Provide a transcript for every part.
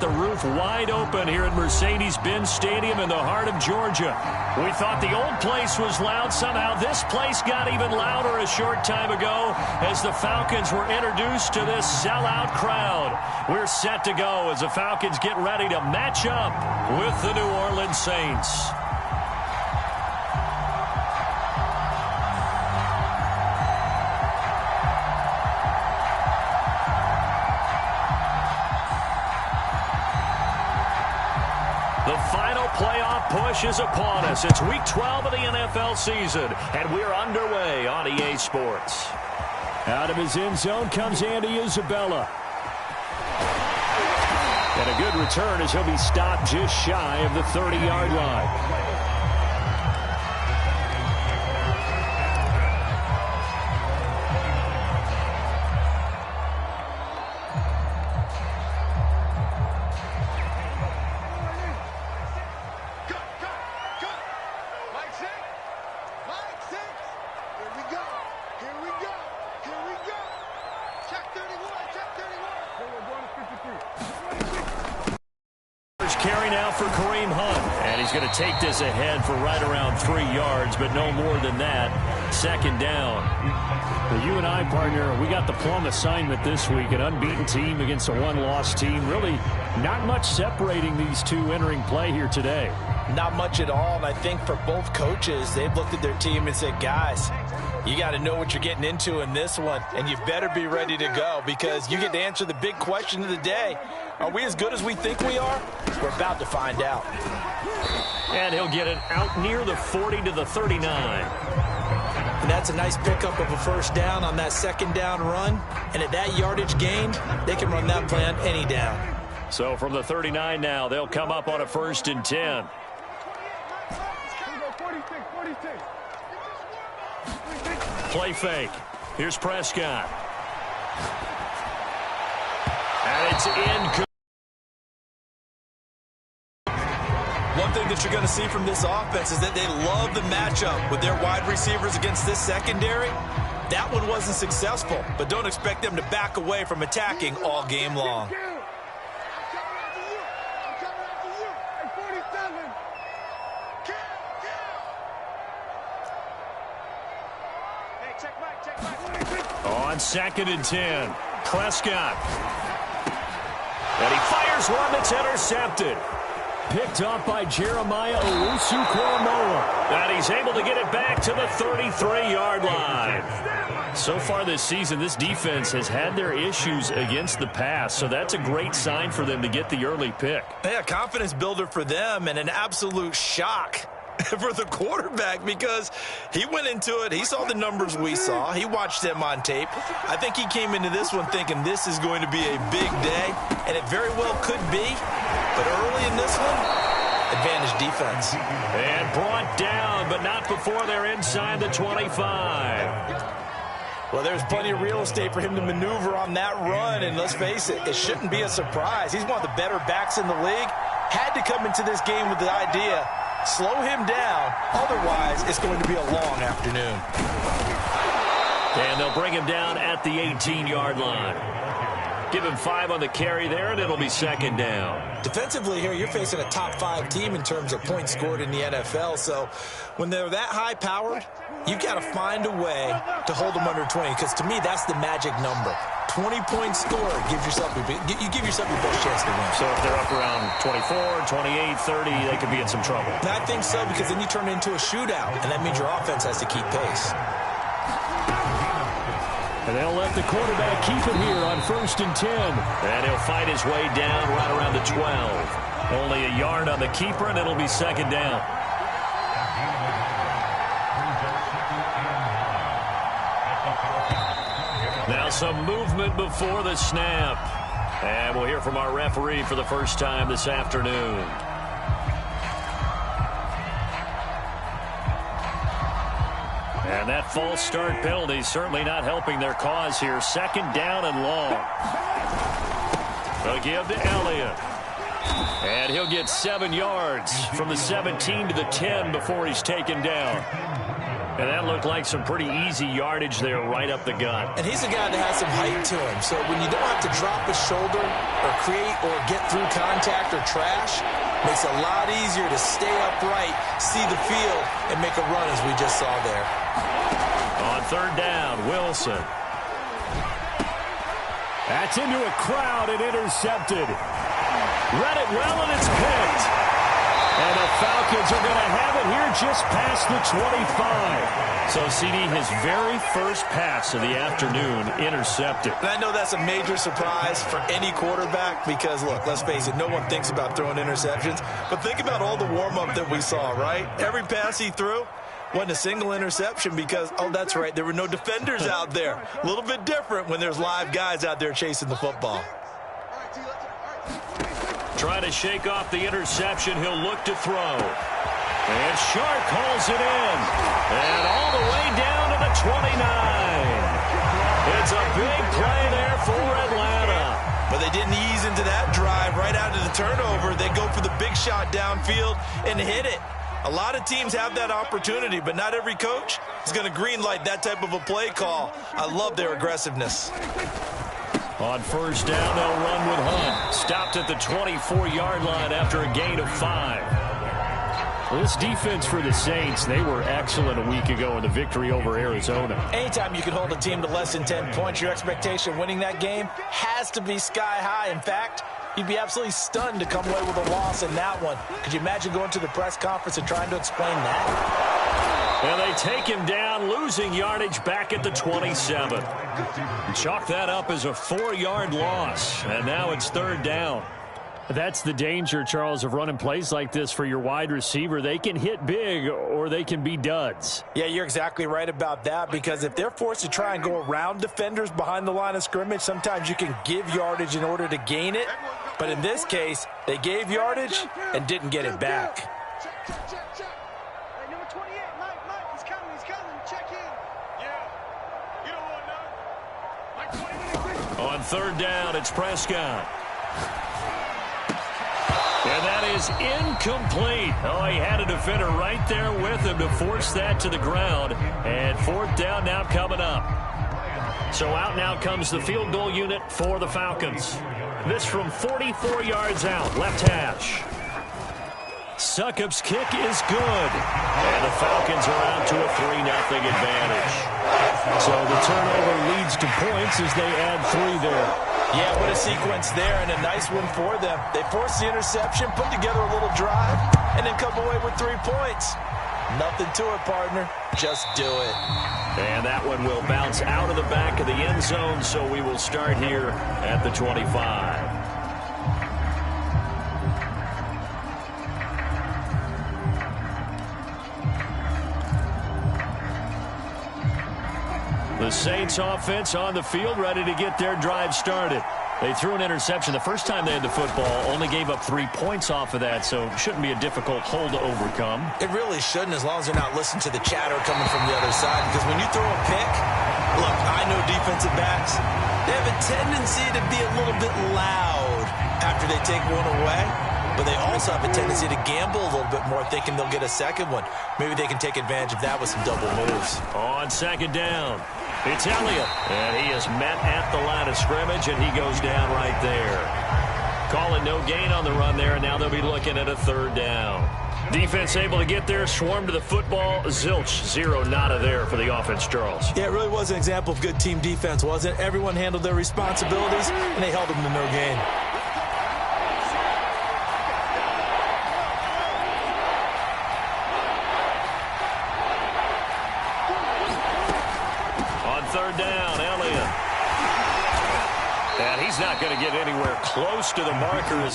The roof wide open here at Mercedes-Benz Stadium in the heart of Georgia. We thought the old place was loud. Somehow this place got even louder a short time ago as the Falcons were introduced to this sellout crowd. We're set to go as the Falcons get ready to match up with the New Orleans Saints. The final playoff push is upon us. It's Week 12 of the NFL season, and we're underway on EA Sports. Out of his end zone comes Andy Isabella. And a good return as he'll be stopped just shy of the 30-yard line. Carry now for Kareem Hunt, and he's going to take this ahead for right around 3 yards, but no more than that. Second down. Well, you and I, partner, we got the plum assignment this week, an unbeaten team against a one-loss team. Really not much separating these two entering play here today. Not much at all, and I think for both coaches, they've looked at their team and said, guys, you got to know what you're getting into in this one, and you better be ready to go because you get to answer the big question of the day. Are we as good as we think we are? We're about to find out. And he'll get it out near the 40 to the 39. And that's a nice pickup of a first down on that second down run. And at that yardage gained, they can run that play on any down. So from the 39 now, they'll come up on a 1st and 10. Play fake. Here's Prescott. And it's in. One thing that you're going to see from this offense is that they love the matchup with their wide receivers against this secondary. That one wasn't successful, but don't expect them to back away from attacking all game long. On 2nd and 10, Prescott. And he fires one that's intercepted. Picked up by Jeremiah Owusu-Koramoah. And he's able to get it back to the 33-yard line. So far this season, this defense has had their issues against the pass, so that's a great sign for them to get the early pick. Yeah, confidence builder for them and an absolute shock for the quarterback because he went into it. He saw the numbers we saw. He watched them on tape. I think he came into this one thinking this is going to be a big day, and it very well could be. But early in this one, advantage defense. And brought down, but not before they're inside the 25. Well, there's plenty of real estate for him to maneuver on that run, and let's face it, it shouldn't be a surprise. He's one of the better backs in the league. Had to come into this game with the idea, slow him down, otherwise it's going to be a long afternoon. And they'll bring him down at the 18-yard line. Give him 5 on the carry there, and it'll be 2nd down. Defensively here, you're facing a top-5 team in terms of points scored in the NFL, so when they're that high-powered, you've got to find a way to hold them under 20, because to me, that's the magic number. 20 points scored, you give yourself your best chance to win. So if they're up around 24, 28, 30, they could be in some trouble. And I think so, because then you turn it into a shootout, and that means your offense has to keep pace. And they'll let the quarterback keep it here on 1st and 10. And he'll fight his way down right around the 12. Only a yard on the keeper, and it'll be 2nd down. Now some movement before the snap. And we'll hear from our referee for the first time this afternoon. And that false start penalty certainly not helping their cause here. 2nd down and long. They'll give to Elliott. And he'll get 7 yards from the 17 to the 10 before he's taken down. And that looked like some pretty easy yardage there right up the gut. And he's a guy that has some height to him. So when you don't have to drop his shoulder or create or get through contact or trash, makes it a lot easier to stay upright, see the field, and make a run as we just saw there. On third down, Wilson. That's into a crowd and intercepted. Read it well, and it's picked. And the Falcons are going to have it here just past the 25. So, CD, his very first pass of the afternoon intercepted. And I know that's a major surprise for any quarterback because, look, let's face it, no one thinks about throwing interceptions. But think about all the warm-up that we saw, right? Every pass he threw wasn't a single interception because, oh, that's right, there were no defenders out there. A little bit different when there's live guys out there chasing the football. Trying to shake off the interception. He'll look to throw. And Sharp calls it in. And all the way down to the 29. It's a big play there for Atlanta. But they didn't ease into that drive right out of the turnover. They go for the big shot downfield and hit it. A lot of teams have that opportunity, but not every coach is going to green light that type of a play call. I love their aggressiveness. On first down, they'll run with Hunt. Stopped at the 24-yard line after a gain of 5. This defense for the Saints, they were excellent a week ago in the victory over Arizona. Anytime you can hold a team to less than 10 points, your expectation of winning that game has to be sky high. In fact, you'd be absolutely stunned to come away with a loss in that one. Could you imagine going to the press conference and trying to explain that? And they take him down, losing yardage back at the 27. Chalk that up as a 4-yard loss. And now it's third down. That's the danger, Charles, of running plays like this for your wide receiver. They can hit big or they can be duds. Yeah, you're exactly right about that because if they're forced to try and go around defenders behind the line of scrimmage, sometimes you can give yardage in order to gain it. But in this case, they gave yardage and didn't get it back. On third down, it's Prescott. And that is incomplete. Oh, he had a defender right there with him to force that to the ground. And fourth down now coming up. So out now comes the field goal unit for the Falcons. This from 44 yards out, left hash. Succop's kick is good. And the Falcons are out to a 3-0 advantage. So the turnover leads to points as they add 3 there. Yeah, what a sequence there and a nice one for them. They forced the interception, put together a little drive, and then come away with 3 points. Nothing to it, partner. Just do it. And that one will bounce out of the back of the end zone, so we will start here at the 25. The Saints offense on the field, ready to get their drive started. They threw an interception the first time they had the football, only gave up 3 points off of that, so shouldn't be a difficult hole to overcome. It really shouldn't, as long as they're not listening to the chatter coming from the other side, because when you throw a pick, look, I know defensive backs, they have a tendency to be a little bit loud after they take one away, but they also have a tendency to gamble a little bit more, thinking they'll get a second one. Maybe they can take advantage of that with some double moves. On second down, it's Elliott, and he is met at the line of scrimmage, and he goes down right there. Calling no gain on the run there, and now they'll be looking at a third down. Defense able to get there, swarm to the football. Zilch, 0 nada there for the offense, Charles. Yeah, it really was an example of good team defense, wasn't it? Everyone handled their responsibilities, and they held them to no gain. Third down, Elliott. And he's not going to get anywhere close to the marker.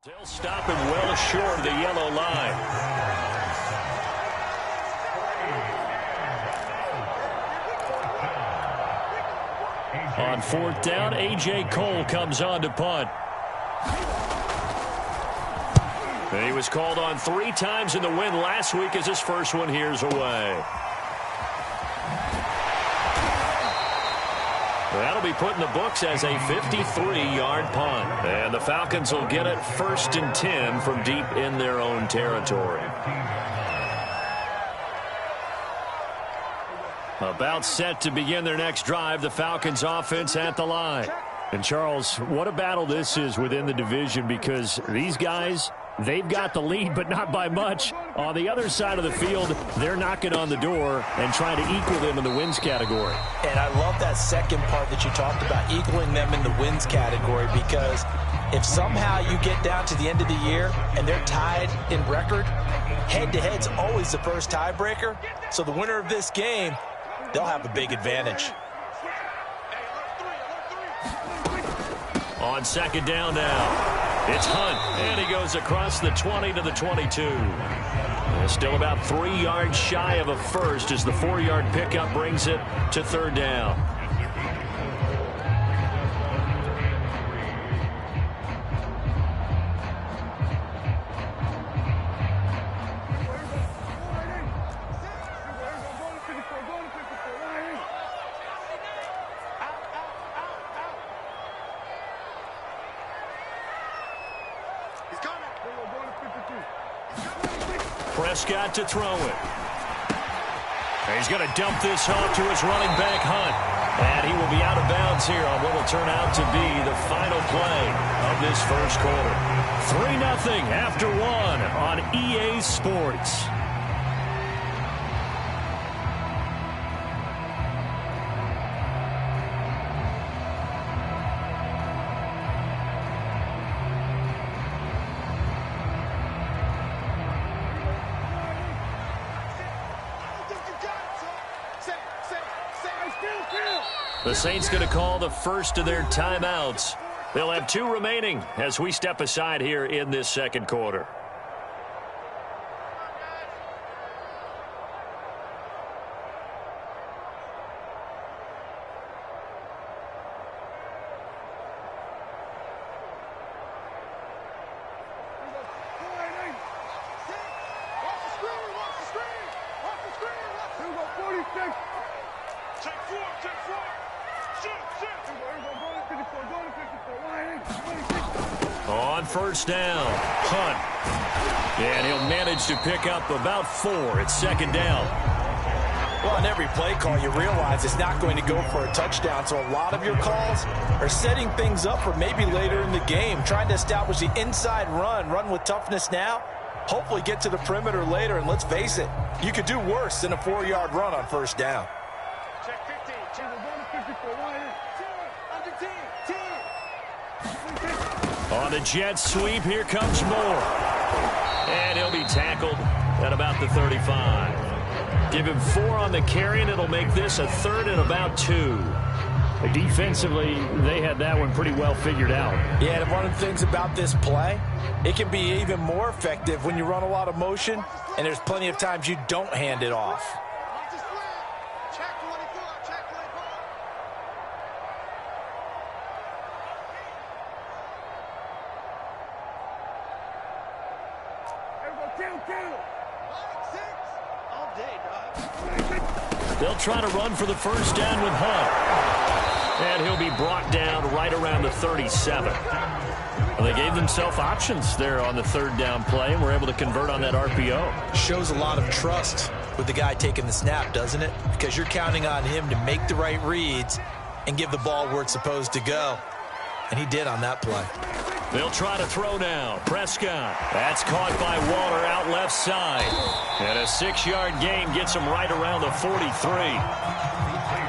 They'll stop him well short of the yellow line. On 4th down, A.J. Cole comes on to punt. And he was called on 3 times in the win last week as his first one here's away. That'll be put in the books as a 53-yard punt. And the Falcons will get it 1st and 10 from deep in their own territory. About set to begin their next drive, the Falcons offense at the line. And Charles, what a battle this is within the division, because these guys, they've got the lead, but not by much. On the other side of the field, they're knocking on the door and trying to equal them in the wins category. And I love that second part that you talked about, equaling them in the wins category, because if somehow you get down to the end of the year and they're tied in record, head-to-head's always the first tiebreaker. So the winner of this game, they'll have a big advantage. On 2nd down now, it's Hunt, and he goes across the 20 to the 22. Still about 3 yards shy of a first as the 4-yard pickup brings it to 3rd down. Prescott to throw it. He's going to dump this off to his running back, Hunt. And he will be out of bounds here on what will turn out to be the final play of this first quarter. 3-0 after 1 on EA Sports. The Saints going to call the first of their timeouts. They'll have 2 remaining as we step aside here in this second quarter. On 1st down, Hunt. And he'll manage to pick up about 4. It's 2nd down. Well, on every play call, you realize it's not going to go for a touchdown. So a lot of your calls are setting things up for maybe later in the game, trying to establish the inside run with toughness now, hopefully get to the perimeter later. And let's face it, you could do worse than a 4-yard run on 1st down. Check 15. On the jet sweep, here comes Moore. And he'll be tackled at about the 35. Give him 4 on the carry, and it'll make this a 3rd and about 2. Defensively, they had that one pretty well figured out. Yeah, and one of the things about this play, it can be even more effective when you run a lot of motion, and there's plenty of times you don't hand it off. They'll try to run for the 1st down with Hunt. And he'll be brought down right around the 37. Well, they gave themselves options there on the 3rd down play and were able to convert on that RPO. Shows a lot of trust with the guy taking the snap, doesn't it? Because you're counting on him to make the right reads and give the ball where it's supposed to go. And he did on that play. They'll try to throw now. Prescott. That's caught by Waller out left side. And a 6-yard gain gets him right around the 43.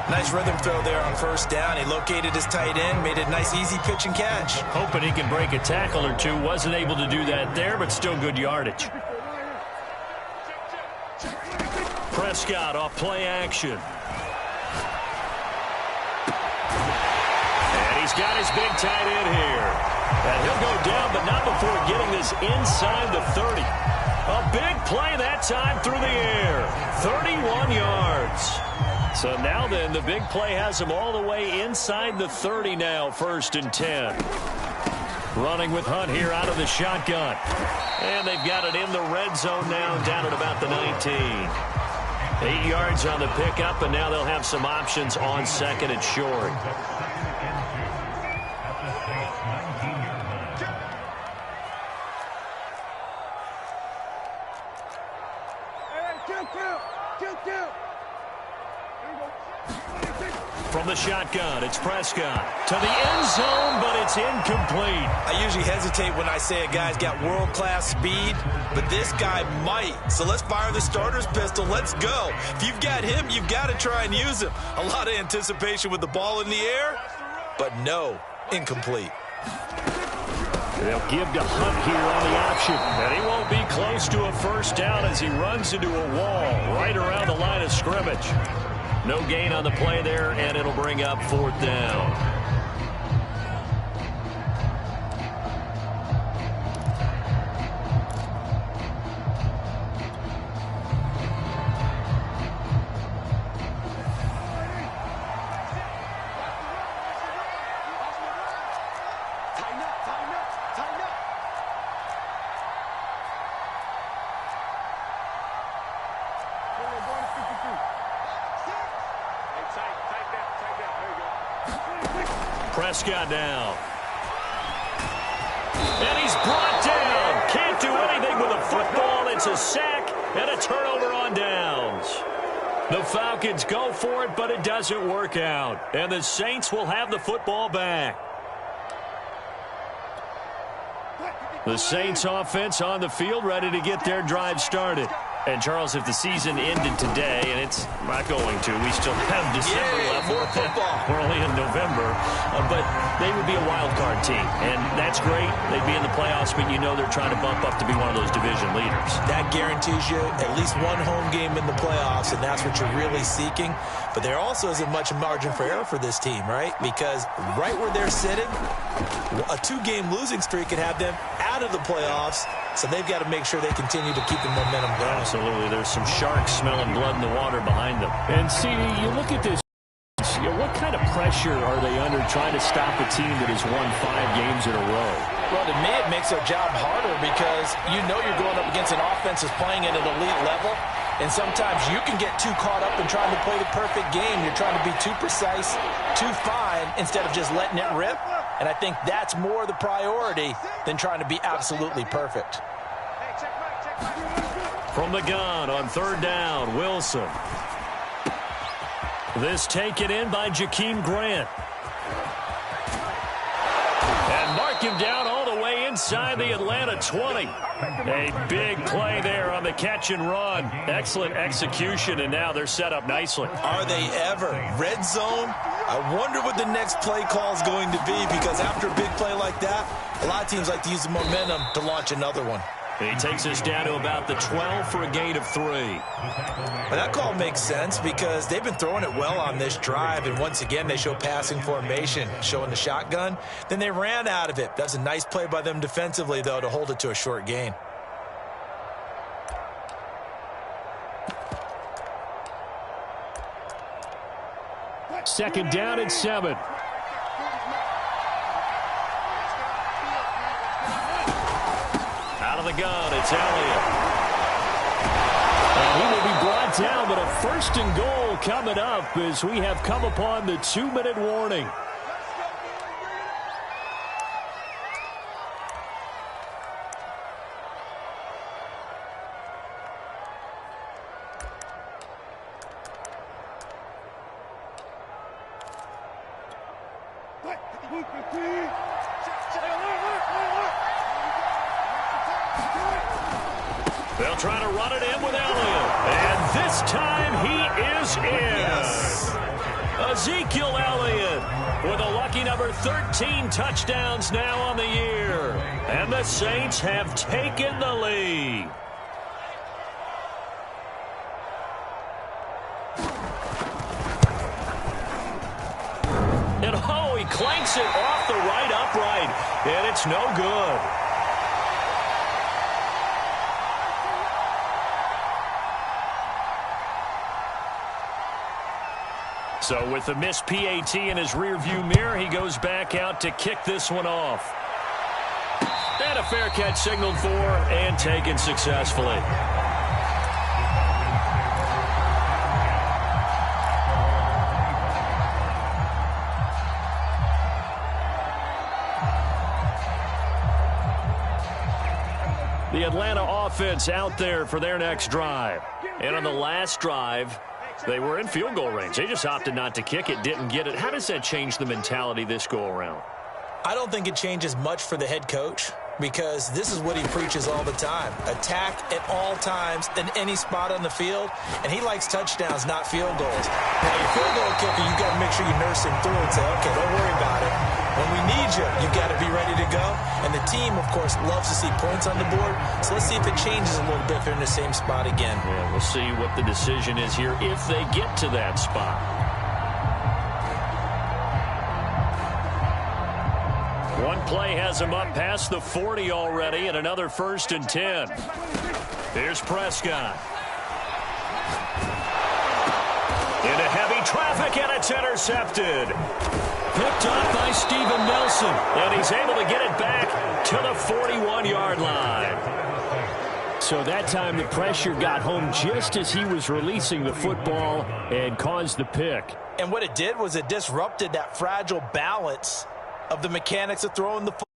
Nice rhythm throw there on 1st down. He located his tight end, made a nice easy pitch and catch. Hoping he can break a tackle or 2. Wasn't able to do that there, but still good yardage. Prescott off play action. And he's got his big tight end here. And he'll go down, but not before getting this inside the 30. A big play that time through the air. 31 yards. So now then, the big play has him all the way inside the 30 now, 1st and 10. Running with Hunt here out of the shotgun. And they've got it in the red zone now, down at about the 19. 8 yards on the pickup, and now they'll have some options on 2nd and short. From the shotgun, it's Prescott to the end zone, but it's incomplete. I usually hesitate when I say a guy's got world-class speed, but this guy might. So let's fire the starter's pistol. Let's go. If you've got him, you've got to try and use him. A lot of anticipation with the ball in the air, but no, incomplete. They'll give to Hunt here on the option. And he won't be close to a first down as he runs into a wall right around the line of scrimmage. No gain on the play there, and it'll bring up 4th down. Prescott down. And he's brought down. Can't do anything with a football. It's a sack and a turnover on downs. The Falcons go for it, but it doesn't work out. And the Saints will have the football back. The Saints offense on the field, ready to get their drive started. And, Charles, if the season ended today, and it's not going to, we still have December left. More football. We're only in November. But they would be a wild card team. And that's great. They'd be in the playoffs, but you know they're trying to bump up to be one of those division leaders. That guarantees you at least one home game in the playoffs, and that's what you're really seeking. But there also isn't much margin for error for this team, right? Because right where they're sitting, a 2-game losing streak could have them out of the playoffs. So they've got to make sure they continue to keep the momentum going. Absolutely. There's some sharks smelling blood in the water behind them. And, see, you look at this. You know, what kind of pressure are they under trying to stop a team that has won 5 games in a row? Well, to me, it makes their job harder because you know you're going up against an offense that's playing at an elite level. And sometimes you can get too caught up in trying to play the perfect game. You're trying to be too precise, too fine, instead of just letting it rip. And I think that's more the priority than trying to be absolutely perfect. From the gun on 3rd down, Wilson. This taken in by Jakeem Grant. And mark him down all the way inside the Atlanta 20. A big play there on the catch and run. Excellent execution, and now they're set up nicely. Are they ever? Red zone? I wonder what the next play call is going to be, because after a big play like that, a lot of teams like to use the momentum to launch another one. He takes us down to about the 12 for a gain of 3. Well, that call makes sense because they've been throwing it well on this drive, and once again they show passing formation, showing the shotgun. Then they ran out of it. That's a nice play by them defensively, though, to hold it to a short gain. Second down and 7. Out of the gun, it's Elliott. And he will be brought down, but a 1st and goal coming up as we have come upon the 2-minute warning. They'll try to run it in with Elliott. And this time he is in. Yes. Ezekiel Elliott with a lucky number 13 touchdowns now on the year. And the Saints have taken the lead. And oh, he clanks it off the right upright, and it's no good. So with the missed PAT in his rearview mirror, he goes back out to kick this one off. And a fair catch signaled for and taken successfully. The Atlanta offense out there for their next drive. And on the last drive, they were in field goal range. They just opted not to kick it, didn't get it. How does that change the mentality this go around? I don't think it changes much for the head coach, because this is what he preaches all the time. Attack at all times in any spot on the field, and he likes touchdowns, not field goals. Now, your field goal kicker, you've got to make sure you nurse him through and say, okay, don't worry about it. When we need you, you've got to be ready to go. And the team, of course, loves to see points on the board, so let's see if it changes a little bit if they're in the same spot again. Yeah, we'll see what the decision is here if they get to that spot. One play has him up past the 40 already, and another 1st and 10. Here's Prescott. Into heavy traffic, and it's intercepted. Picked up by Steven Nelson, and he's able to get it back to the 41-yard line. So that time the pressure got home just as he was releasing the football and caused the pick. And what it did was it disrupted that fragile balance of the mechanics of throwing the football.